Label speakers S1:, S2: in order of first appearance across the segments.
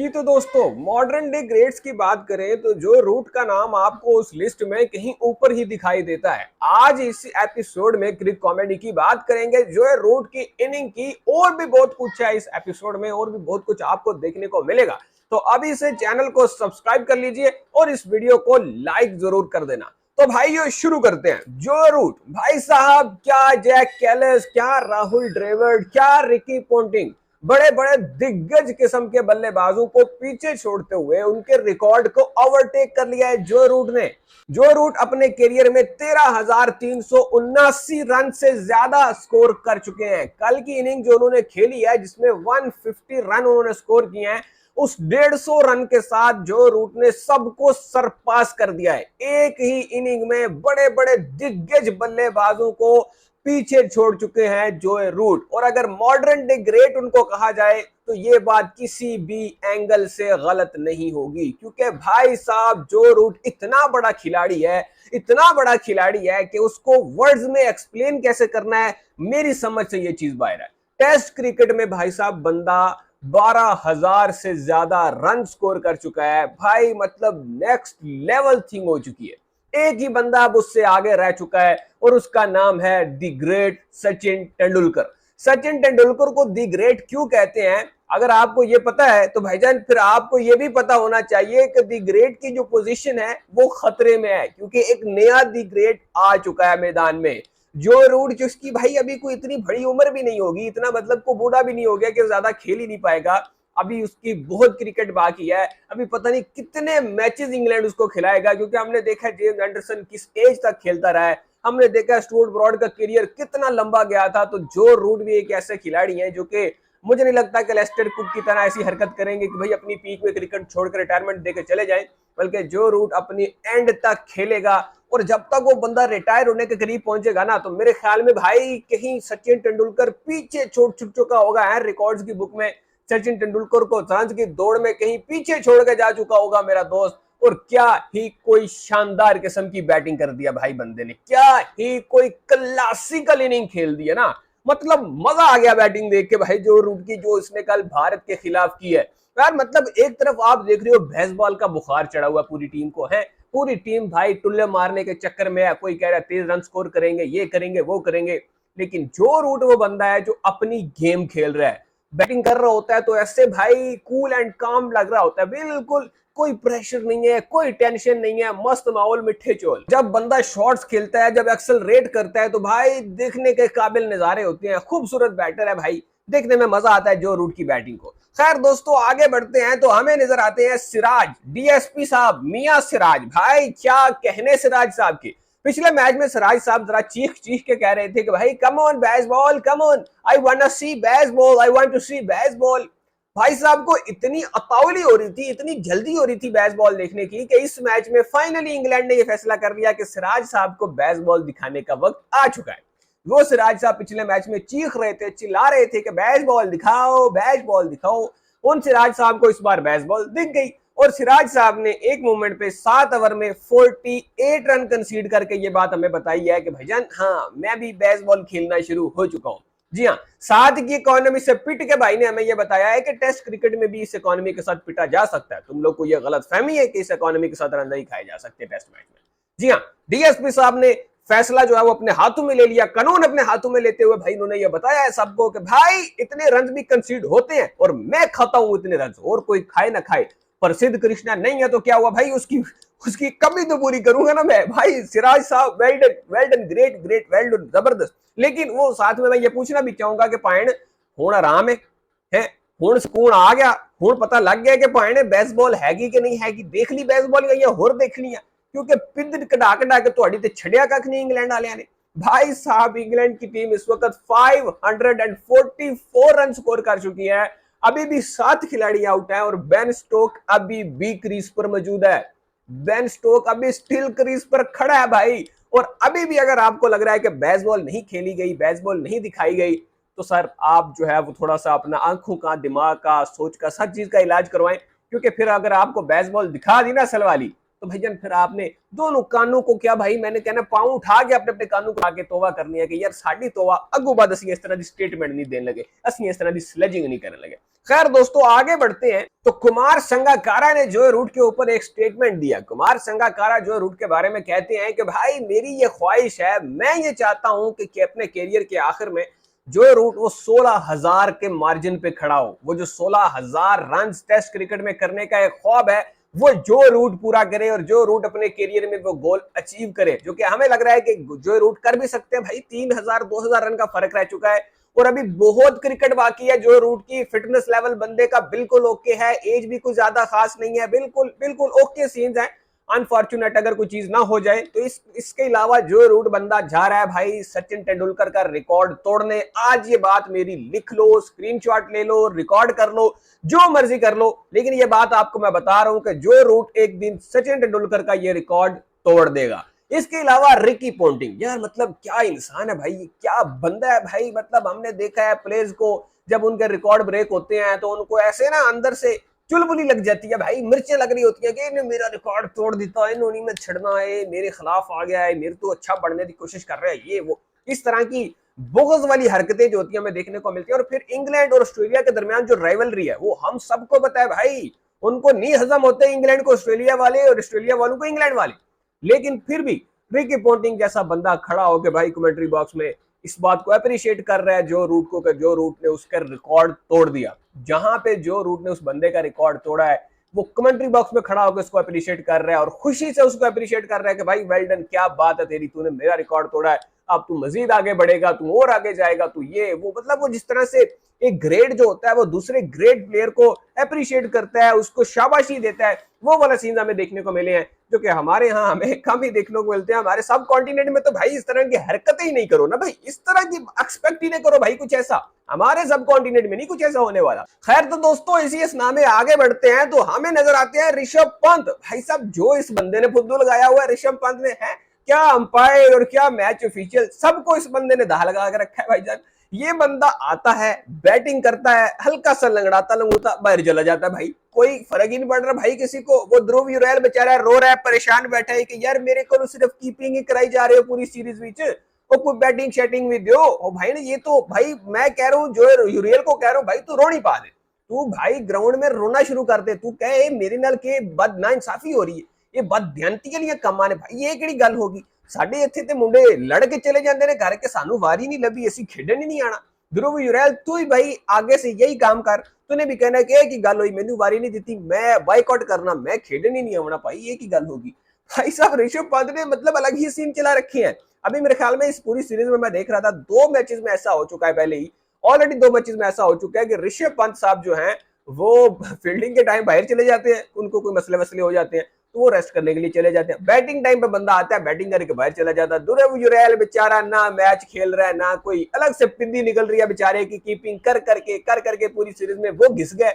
S1: जी तो दोस्तों, modern day greats की बात करें तो जो रूट का नाम आपको उस लिस्ट में कहीं ऊपर ही दिखाई देता है। आज इस एपिसोड में क्रिक कॉमेडी की बात करेंगे जो है रूट की इनिंग की, और भी बहुत कुछ है इस एपिसोड में, और भी बहुत कुछ आपको देखने को मिलेगा। तो अभी से चैनल को सब्सक्राइब कर लीजिए और इस वीडियो को लाइक जरूर कर देना। तो भाइयों शुरू करते हैं। जो रूट भाई साहब, क्या जैक कैलिस, क्या राहुल ड्रेविड, क्या रिकी पोंटिंग, बड़े बड़े दिग्गज किस्म के बल्लेबाजों को पीछे छोड़ते हुए उनके रिकॉर्ड को ओवरटेक कर लिया है जो रूट ने। जो रूट अपने करियर में 13,379 रन से ज्यादा स्कोर कर चुके हैं। कल की इनिंग जो उन्होंने खेली है जिसमें 150 रन उन्होंने स्कोर किए हैं, उस 150 रन के साथ जो रूट ने सबको सरपास कर दिया है। एक ही इनिंग में बड़े बड़े दिग्गज बल्लेबाजों को पीछे छोड़ चुके हैं जो रूट। और अगर मॉडर्न डे ग्रेट उनको कहा जाए तो ये बात किसी भी एंगल से गलत नहीं होगी, क्योंकि भाई साहब जो रूट इतना बड़ा खिलाड़ी है, इतना बड़ा खिलाड़ी है कि उसको वर्ड्स में एक्सप्लेन कैसे करना है, मेरी समझ से ये चीज बाहर है। टेस्ट क्रिकेट में भाई साहब बंदा 12,000 से ज्यादा रन स्कोर कर चुका है भाई, मतलब नेक्स्ट लेवल थिंग हो चुकी है। एक ही बंदा अब उससे आगे रह चुका है और उसका नाम है दी ग्रेट सचिन तेंदुलकर। सचिन तेंदुलकर को दी ग्रेट क्यों कहते हैं, अगर आपको ये पता है तो भाईजान फिर आपको ये भी पता होना चाहिए कि दी ग्रेट की जो पोजीशन है वो खतरे में है, क्योंकि एक नया दी ग्रेट आ चुका है मैदान में। जो रूट, जिसकी भाई अभी कोई इतनी बड़ी उम्र भी नहीं होगी, इतना मतलब को बूढ़ा भी नहीं हो गया कि ज्यादा खेल ही नहीं पाएगा, अभी उसकी बहुत क्रिकेट बाकी है। अभी पता नहीं कितने मैचेस इंग्लैंड उसको खिलाएगा, क्योंकि हमने देखा है जेम्स एंडरसन किस एज तक खेलता रहा है, हमने देखा स्टुअर्ट ब्रॉड का करियर कितना लंबा गया था। तो जो रूट भी एक ऐसे खिलाड़ी हैं जो कि मुझे नहीं लगता कि लेस्टर कुक की तरह ऐसी हरकत करेंगे कि भाई अपनी पीक में क्रिकेट छोड़कर रिटायरमेंट देकर चले जाएं, बल्कि जो रूट अपनी एंड तक खेलेगा। और जब तक वो बंदा रिटायर होने के करीब पहुंचेगा ना, तो मेरे ख्याल में भाई कहीं सचिन तेंदुलकर पीछे छोड़ चुका होगा है रिकॉर्ड्स की बुक में। सचिन तेंदुलकर को रन्स की दौड़ में कहीं पीछे छोड़ के जा चुका होगा मेरा दोस्त। और क्या ही कोई शानदार किस्म की बैटिंग कर दिया भाई बंदे ने, क्या ही कोई क्लासिकल इनिंग खेल दी है ना, मतलब मजा आ गया बैटिंग देख के भाई जो रूट की, जो इसने कल भारत के खिलाफ की है यार। मतलब एक तरफ आप देख रहे हो बेसबॉल का बुखार चढ़ा हुआ पूरी टीम को है, पूरी टीम भाई टुल्ले मारने के चक्कर में है, कोई कह रहा है 30 रन स्कोर करेंगे, ये करेंगे वो करेंगे। लेकिन जो रूट वो बंदा है जो अपनी गेम खेल रहा है, बैटिंग कर रहा होता है तो ऐसे भाई कूल एंड काम लग रहा होता है, बिल्कुल कोई प्रेशर नहीं है, कोई टेंशन नहीं है, मस्त माहौल, मिठे चोल। जब बंदा शॉट्स खेलता है, जब एक्सेलरेट करता है तो भाई देखने के काबिल नजारे होते हैं। खूबसूरत बैटर है भाई, देखने में मजा आता है जो रूट की बैटिंग को। खैर दोस्तों आगे बढ़ते हैं तो हमें नजर आते हैं सिराज, डीएसपी साहब, मियां सिराज। भाई क्या कहने सिराज साहब की। पिछले मैच में सिराज साहब जरा चीख चीख के कह रहे थे कि भाई come on baseball, come on, I want to see baseball, I want to see baseball. भाई साहब को इतनी अतावली हो रही थी, इतनी जल्दी हो रही थी बेसबॉल देखने की, कि इस मैच में फाइनली इंग्लैंड ने यह फैसला कर लिया कि सिराज साहब को बेसबॉल दिखाने का वक्त आ चुका है। वो सिराज साहब पिछले मैच में चीख रहे थे, चिल्ला रहे थे कि बेसबॉल दिखाओ, बेसबॉल दिखाओ। उन सिराज साहब को इस बार बेसबॉल दिख गई और सिराज साहब ने एक मोमेंट पे 7 ओवर में 48 रन कंसीड करके ये बात हमें बताई है कि भाईजान हाँ मैं भी बेसबॉल खेलना शुरू हो चुका हूं। जी हाँ, साथ की इकोनॉमी से पिट के भाई ने हमें यह बताया है कि टेस्ट क्रिकेट में भी इस इकोनॉमी के साथ पिटा जा सकता है। तुम लोग को यह गलत फहमी है कि इस इकोनॉमी के साथ रन नहीं खाए जा सकते टेस्ट मैच में। जी हाँ, डीएसपी साहब ने फैसला जो है वो अपने हाथों में ले लिया, कानून अपने हाथों में लेते हुए भाई उन्होंने ये बताया है सबको कि भाई इतने रन भी कंसीड होते हैं और मैं खाता हूं इतने रन, और कोई खाए ना खाए, प्रसिद्ध कृष्णा नहीं है तो क्या हुआ भाई, उसकी उसकी कमी तो पूरी करूंगा ना मैं। भाई सिराज साहब well done, well done, great great, well done, जबरदस्त। लेकिन वो साथ में मैं ये पूछना भी चाहूंगा कि पायण हुण आराम है हुण सुकून आ गया, हुण पता लग गया कि पायण बेसबॉल हैगी कि नहीं हैगी, देख ली बेसबॉल या होर देखनी है, क्योंकि पिंड कढ़ा कढ़ा के तुहाडी ते छड़िया कख नहीं इंग्लैंड वालियां ने। भाई साहब इंग्लैंड की टीम इस वक्त 544 रन स्कोर कर चुकी है, अभी भी 7 खिलाड़ी आउट है और बेन स्टोक अभी भी क्रीज पर मौजूद है। बेन स्टोक अभी स्टिल क्रीज पर खड़ा है भाई। और अभी भी अगर आपको लग रहा है कि बेसबॉल नहीं खेली गई, बेसबॉल नहीं दिखाई गई, तो सर आप जो है वो थोड़ा सा अपना आंखों का, दिमाग का, सोच का, सब चीज का इलाज करवाएं, क्योंकि फिर अगर आपको बेसबॉल दिखा दी ना असल वाली, तो भाईजान फिर आपने दोनों कानों को क्या भाई, मैंने कहना पांव उठा के अपने अपने कानों को आके तौबा करनी है कि यार साडी तौबा अगू बाद असं इस तरह की स्टेटमेंट नहीं देने लगे, असं इस तरह की स्लेजिंग नहीं करने लगे। खैर दोस्तों आगे बढ़ते हैं। तो कुमार संगकारा ने जो रूट के ऊपर एक स्टेटमेंट दिया। कुमार संगकारा जो रूट के बारे में कहते हैं कि भाई मेरी ये ख्वाहिश है, मैं ये चाहता हूं कि अपने कैरियर के आखिर में जो रूट वो 16,000 के मार्जिन पे खड़ा हो। वो जो 16,000 रन टेस्ट क्रिकेट में करने का एक ख्वाब है, वो जो रूट पूरा करे और जो रूट अपने कैरियर में वो गोल अचीव करे, जो कि हमें लग रहा है कि जो रूट कर भी सकते हैं। भाई 3,000 2,000 रन का फर्क रह चुका है और अभी बहुत क्रिकेट बाकी है। जो रूट की फिटनेस लेवल बंदे का बिल्कुल ओके है, एज भी कुछ ज्यादा खास नहीं है, बिल्कुल बिल्कुल ओके सीन्स है। अनफॉर्चुनेट अगर कोई चीज ना हो जाए तो इसके अलावा जो रूट बंदा जा रहा है भाई सचिन तेंदुलकर का रिकॉर्ड तोड़ने। आज ये बात मेरी लिख लो, स्क्रीनशॉट ले लो, रिकॉर्ड कर लो, जो मर्जी कर लो, लेकिन ये बात आपको मैं बता रहा हूं कि जो रूट एक दिन सचिन तेंदुलकर का ये रिकॉर्ड तोड़ देगा। इसके अलावा रिकी पोंटिंग, यार मतलब क्या इंसान है भाई, क्या बंदा है भाई। मतलब हमने देखा है प्लेयर्स को जब उनके रिकॉर्ड ब्रेक होते हैं तो उनको ऐसे ना अंदर से चुलबुली लग जाती है भाई, मिर्चें लग रही होती है कि इन्हें मेरा रिकॉर्ड तोड़ देता है, इन्होंने में छिड़ना है, मेरे खिलाफ आ गया है, मेरे तो अच्छा बढ़ने की कोशिश कर रहा है, ये वो इस तरह की बुग़्ज़ वाली हरकतें जो होती है हमें देखने को मिलती है। और फिर इंग्लैंड और ऑस्ट्रेलिया के दरमियान जो राइवलरी है वो हम सबको पता है भाई, उनको नहीं हजम होते इंग्लैंड को ऑस्ट्रेलिया वाले और ऑस्ट्रेलिया वालों को इंग्लैंड वाले। लेकिन फिर भी रिकी पोंटिंग जैसा बंदा खड़ा होकर भाई कमेंट्री बॉक्स में इस बात को अप्रिशिएट कर रहा है जो रूट को, जो रूट ने उसका रिकॉर्ड तोड़ दिया। जहां पे जो रूट ने उस बंदे का रिकॉर्ड तोड़ा है वो कमेंट्री बॉक्स में खड़ा होकर उसको अप्रिशिएट कर रहा है और खुशी से उसको अप्रिशिएट कर रहा है कि भाई वेल डन, क्या बात है तेरी, तूने मेरा रिकॉर्ड तोड़ा है, अब तू मजीद आगे बढ़ेगा, तू और आगे जाएगा, तू ये वो। मतलब वो जिस तरह से एक ग्रेड जो होता है वो दूसरे ग्रेट प्लेयर को अप्रिशिएट करता है, उसको शाबाशी देता है, वो वाला सीन हमें देखने को मिले हैं जो कि हमारे यहाँ हमें कम ही देखने को मिलते हैं। हमारे सब कॉन्टिनेंट में तो भाई इस तरह की हरकतें ही नहीं करो ना भाई, इस तरह की एक्सपेक्ट ही नहीं करो भाई कुछ ऐसा, हमारे सब कॉन्टिनेंट में नहीं कुछ ऐसा होने वाला। खैर तो दोस्तों इसी स्नाह में आगे बढ़ते हैं तो हमें नजर आते हैं ऋषभ पंत। भाई साहब जो इस बंदे ने फुद्दू लगाया हुआ है ऋषभ पंत ने, है क्या अंपायर और क्या मैच ऑफिशियल, सबको इस बंदे ने दाह लगा के रखा है भाईजान। ये बंदा आता है, बैटिंग करता है, हल्का सा लंगड़ाता लंगूता बाहर चला जाता है भाई, कोई फर्क ही नहीं पड़ रहा भाई किसी को। वो ध्रुव यूरैल बेचारा रो रहा है, परेशान बैठा है कि यार मेरे को सिर्फ कीपिंग ही कराई जा रही है पूरी सीरीज विच, वो कोई बैटिंग शेटिंग भी दो। ओ भाई ने ये तो भाई मैं कह रहा हूँ जो यूरियल को कह रहा हूँ भाई तू रोनी पा दे, तू भाई ग्राउंड में रोना शुरू कर दे, तू कहे मेरे नाल के बद ना इंसाफी हो रही है, ये बदध्यांती के लिए कमाने भाई, ये केड़ी गल होगी। साडे इत्थे ते मुंडे लड़ के चले जाते ने घर के, सानू वारी नहीं लभी, असी खेडन ही नहीं आना। ध्रुव यूरैल तू ही भाई आगे से यही काम कर, तूने भी कहना कि एक ही गल हुई, मैनू वारी नहीं दी, मैं बाइकआउट करना, मैं खेडन ही नहीं आना भाई, एक ही गल होगी। भाई साहब ऋषभ पंत ने मतलब अलग ही सीन चला रखे हैं। अभी मेरे ख्याल में इस पूरी सीरीज में मैं देख रहा था 2 मैचेस में ऐसा हो चुका है, पहले ही ऑलरेडी 2 मैचेस में ऐसा हो चुका है कि ऋषभ पंत साहब जो हैं वो फील्डिंग के टाइम बाहर चले जाते हैं, उनको कोई मसले वसले हो जाते हैं तो वो रेस्ट करने के लिए चले जाते हैं। बैटिंग टाइम पे बंदा आता है, बैटिंग करके बाहर चला जाता है। ध्रुव यूरैल बेचारा ना मैच खेल रहा है, ना कोई अलग से पिंदी निकल रही है बेचारे की, कीपिंग कर करके पूरी सीरीज में वो घिस गए।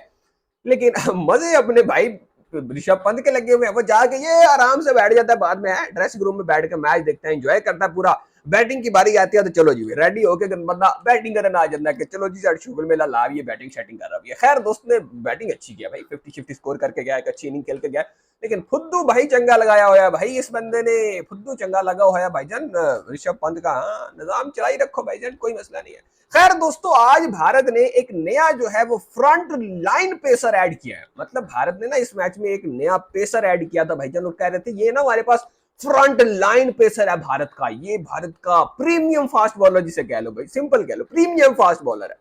S1: लेकिन मजे अपने भाई ऋषभ पंत के लगे हुए हैं, वो जाके ये आराम से बैठ जाता है, बाद में है ड्रेसिंग रूम में बैठ के मैच देखता है, एंजॉय करता है पूरा। बैटिंग की बारी आती है तो चलो जी रेडी होके बंदा बैटिंग करने आ जाता है कि चलो जी सर शुगर मेला ला ये बैटिंग शैटिंग कर रहा है। खैर दोस्त ने बैटिंग अच्छी किया भाई, 50-50 स्कोर करके गया, एक अच्छी इनिंग खेल के गया, लेकिन फुद्दू भाई चंगा लगाया हुआ भाई, इस बंदे ने फुद्दू चंगा लगा हुआ है भाईजान ऋषभ पंत का। हाँ निजाम चला ही रखो भाईजान, कोई मसला नहीं है। खैर दोस्तों आज भारत ने एक नया जो है वो फ्रंट लाइन पेसर ऐड किया है। मतलब भारत ने ना इस मैच में एक नया पेसर ऐड किया था भाईजान, और कह रहे थे ये ना हमारे पास फ्रंट लाइन पेसर है भारत का, ये भारत का प्रीमियम फास्ट बॉलर जिसे कह लो भाई, सिंपल कह लो प्रीमियम फास्ट बॉलर है।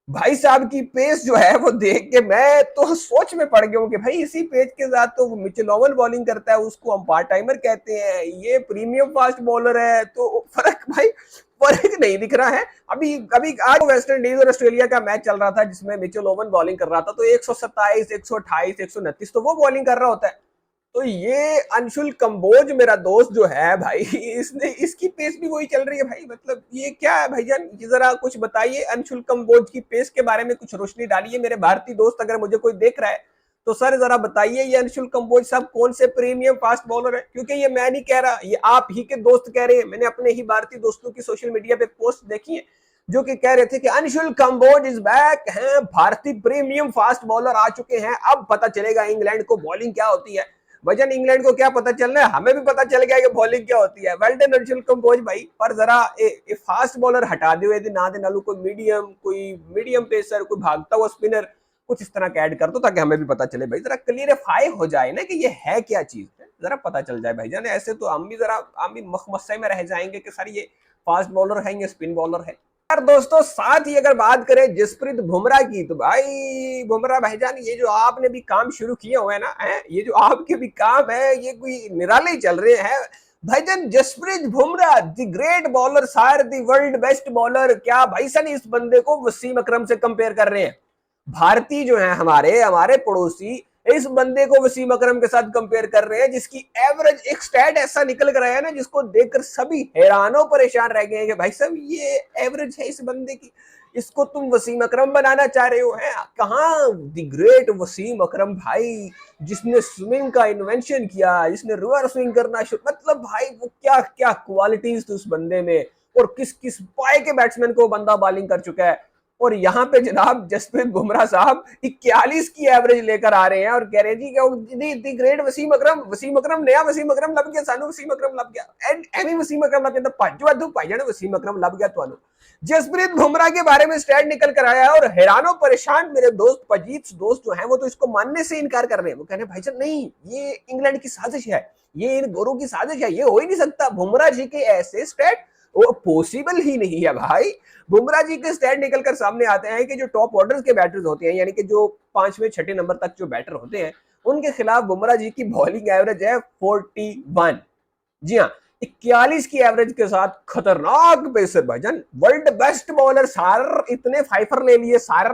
S1: भाई साहब की पेस जो है वो देख के मैं तो सोच में पड़ गया हूँ कि भाई इसी पेस के साथ तो मिचेल ओवन बॉलिंग करता है, उसको हम पार्ट टाइमर कहते हैं, ये प्रीमियम फास्ट बॉलर है, तो फर्क भाई फर्क नहीं दिख रहा है। अभी अभी आज वेस्ट इंडीज और ऑस्ट्रेलिया का मैच चल रहा था जिसमें मिचेल ओवन बॉलिंग कर रहा था, तो 127, 128, 129 तो वो बॉलिंग कर रहा होता है। तो ये अंशुल कंबोज मेरा दोस्त जो है भाई, इसने इसकी पेस भी वही चल रही है भाई। मतलब ये क्या है भाईजान, जरा कुछ बताइए अंशुल कंबोज की पेस के बारे में, कुछ रोशनी डालिए मेरे भारतीय दोस्त, अगर मुझे कोई देख रहा है तो सर जरा बताइए ये अंशुल कंबोज साहब कौन से प्रीमियम फास्ट बॉलर है, क्योंकि ये मैं नहीं कह रहा, ये आप ही के दोस्त कह रहे हैं। मैंने अपने ही भारतीय दोस्तों की सोशल मीडिया पे पोस्ट देखी है जो कि कह रहे थे कि अंशुल कंबोज इज बैक, हैं भारतीय प्रीमियम फास्ट बॉलर आ चुके हैं, अब पता चलेगा इंग्लैंड को बॉलिंग क्या होती है। वजन इंग्लैंड को क्या पता चल रहा है, हमें भी पता चल गया कि बॉलिंग क्या होती है। वेल डन अंशुल कंबोज भाई, पर जरा फास्ट बॉलर हटा दिए थे ना दे नालू, कोई मीडियम पेसर, कोई भागता हुआ स्पिनर, कुछ इस तरह का ऐड कर दो ताकि हमें भी पता चले भाई, जरा क्लियरिफाई हो जाए ना कि ये है क्या चीज है, जरा पता चल जाए भाईजान। ऐसे तो हम भी मखमस्से में रह जाएंगे कि सर ये फास्ट बॉलर है, ये स्पिन बॉलर है। यार दोस्तों, साथ ही अगर बात करें जसप्रीत बुमराह की, तो भाई बुमराह भाईजान, ये जो आपने भी काम शुरू किए हुए हैं ना, ये जो आपके भी काम है, ये कोई निराले ही चल रहे हैं भाईजान। Jasprit Bumrah the great bowler, sir the world best bowler, क्या भाई सन इस बंदे को वसीम अकरम से कंपेयर कर रहे हैं। भारतीय जो है हमारे हमारे पड़ोसी, इस बंदे को वसीम अकरम के साथ कंपेयर कर रहे हैं, जिसकी एवरेज एक स्टैट ऐसा निकल कर आया ना, जिसको देखकर सभी हैरानो परेशान रह गए हैं कि भाई साहब ये एवरेज है इस बंदे की, इसको तुम वसीम अकरम बनाना चाह रहे हो। है कहाँ द ग्रेट वसीम अकरम भाई, जिसने स्विंग का इन्वेंशन किया, जिसने रिवर्स स्विंग करना शुरू, मतलब भाई वो क्या क्या क्वालिटीज थी उस बंदे में, और किस किस पाए के बैट्समैन को बंदा बॉलिंग कर चुका है। और यहाँ पे जनाब जसप्रीत बुमराह साहब 41 की एवरेज लेकर आ रहे हैं और कह रहे हैं जी दी ग्रेट वसीम अकरम नया वसीम अकरम लब गया, सानू वसीम अकरम लब गया, एमी वसीम अकरम लब गया, पाजू भाईजान वसीम अकरम लब गया ਤੁਹਾਨੂੰ। जसप्रीत बुमराह के बारे में स्टैट निकल कर आया है और हैरानो परेशान मेरे दोस्त पजीत दोस्त जो हैं वो तो इसको मानने से इनकार कर रहे हैं। वो कह रहे हैं भाईजान नहीं, ये इंग्लैंड की साजिश है, ये इन गोरों की साजिश है, ये हो ही नहीं सकता, बुमराह जी के ऐसे स्टैट वो पॉसिबल ही नहीं है भाई। बुमराह जी के स्टैट निकलकर सामने आते हैं कि जो टॉप ऑर्डर के बैटर्स होते हैं, यानी कि जो 5वें 6ठे नंबर तक जो बैटर होते हैं, उनके खिलाफ बुमराह जी की बॉलिंग एवरेज है 41। जी हाँ, 41 की एवरेज के साथ खतरनाक पेसर भाईजान, वर्ल्ड बेस्ट बॉलर सार, इतने फाइफर ले लिए सार,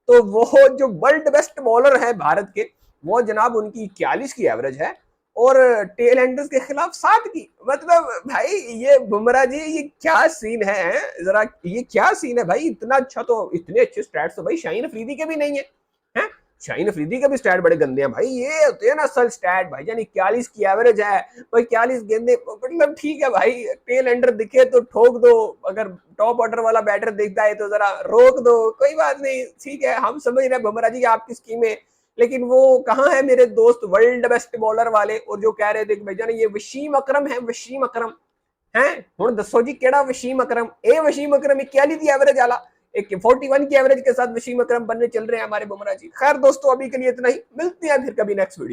S1: तो वो जो वर्ल्ड बेस्ट बॉलर है भारत के, वो जनाब उनकी 41 की एवरेज है और टेल एंडर्स के खिलाफ 7 की। मतलब भाई ये बुमराह जी ये क्या सीन है, जरा ये क्या सीन है भाई, इतना अच्छा तो, इतने अच्छे स्टैट्स तो भाई शाहीन अफरीदी के भी नहीं है, हैं? शाहीन अफरीदी के भी स्टैट बड़े गंदे हैं भाई, ये होते हैं ना असल स्टैट भाईजान। 41 की एवरेज है भाई, 41 गेंदे, मतलब ठीक है भाई, टेल एंडर दिखे तो ठोक दो, अगर टॉप ऑर्डर वाला बैटर दिखता है तो जरा रोक दो, कोई बात नहीं, ठीक है, हम समझ रहे हैं बुमराह जी आपकी स्कीम है, लेकिन वो कहाँ है मेरे दोस्त वर्ल्ड बेस्ट बॉलर वाले, और जो कह रहे थे कि भाईजान ये वसीम अकरम है, वसीम अकरम है, हुण दसो जी केड़ा वसीम अकरम, ए वसीम अकरम 41 की एवरेज वाला, एक 41 की एवरेज के साथ वसीम अकरम बनने चल रहे हैं हमारे बुमराह जी। खैर दोस्तों, अभी के लिए इतना ही, मिलते हैं फिर कभी नेक्स्ट वीडियो।